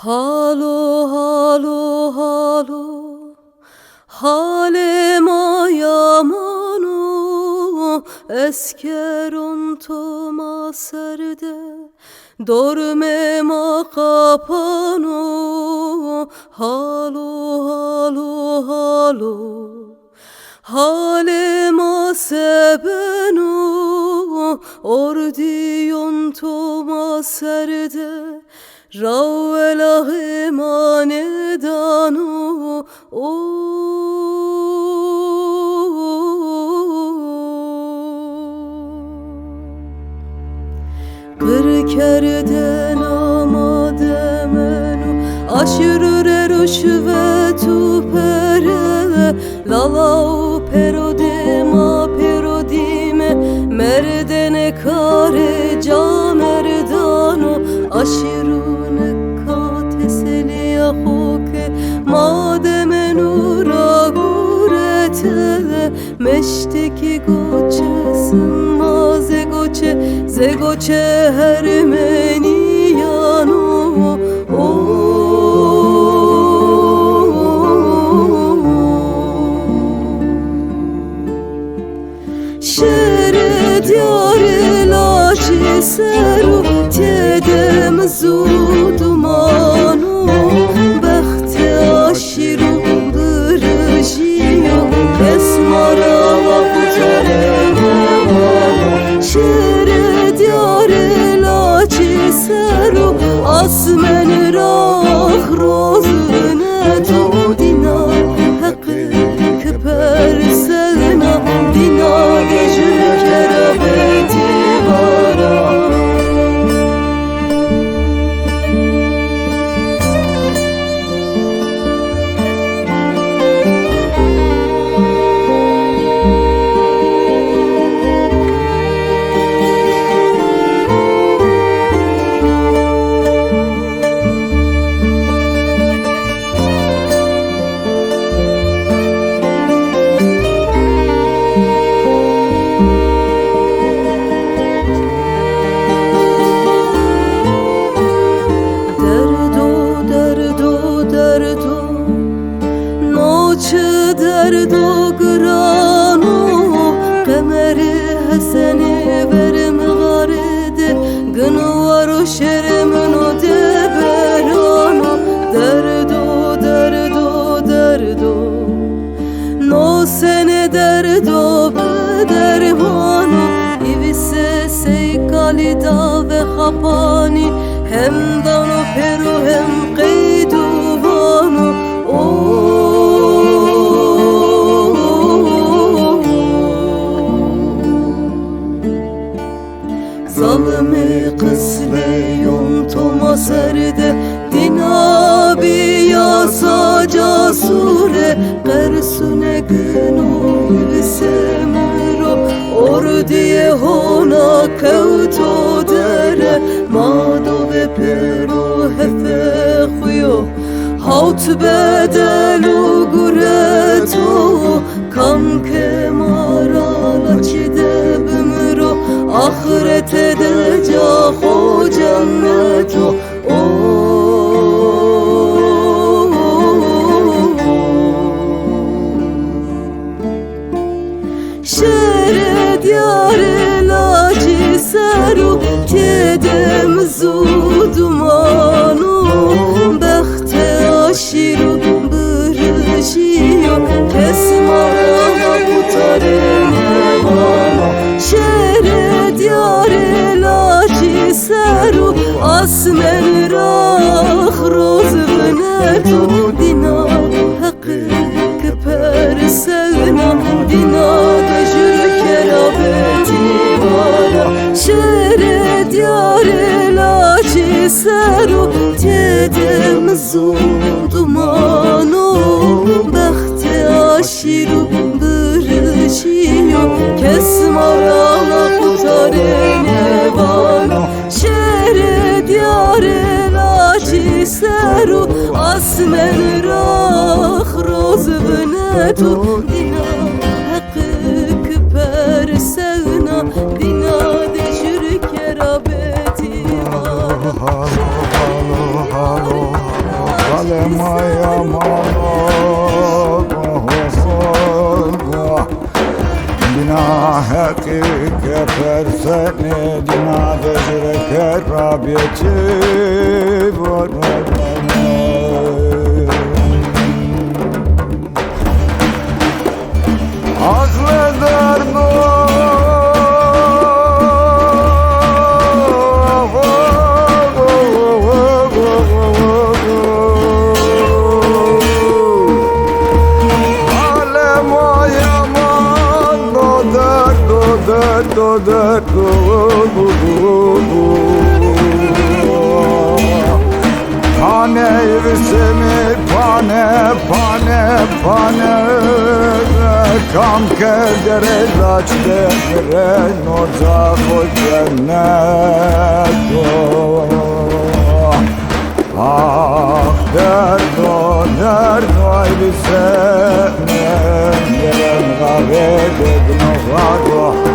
Halo halo halo halem ayamanu eskeron toma serde dormema kapanu halo halo halo halema sebenu ordiyon toma serde Ravvela manedanu Kırkerden amademenu aşırı rüşvetu pere lalau perodema perodime merdene kare camerdanu aşırı Mademenu ragurete meşteki goçesin maze goçe zegoçe hermeni yanu Şere diyare laçi seru tedem zudumanu Aşırı bırıcıyor Esmara vakıtarene Şere diyare laçi seru Asmen rah rozune dina Hakkı kıper sevna Dina gecü kerabeti vara derdo grano kemeri haseni verim garide gınvaro şeremin o deberano derdo derdo derdo no sene derdo bedermano ivise seykalida ve khapani hem dano peru hem qeydu vano Zalimi kısleyon toma serde Dinabi yasa casure Gersune günü semro Ordiye hona kevto dere Mado ve peru hefe huyo Haut bedelu gureto Kanke marala çide bümro Ahirete de caho cenneto Şere diyare laci seru Tedem zudumanu Behte aşiru bırıcıyor Kesmara kutarene vana Şere diyare laci seru Asmen rah rozvnetu Dina hakkı kıper sevna Dina gecür kerabeti vana Şere diyare laci seru Tedem zudumanu Behte aşiru bırıcıyor Kesmarala kutarene vana Şere diyare laci seru Asmen rah rozvnetu Dina hakkı kıper sevna Dina dejür kerabeti vana halo, halo, halo. alema yaman Dina hakike persene dina vezreke rabiyeti Azleder Pane yürsemi pane Kam kedere laç devre Noza koy cennet Ah derdo ayrı senem Gelen gave dedin o vado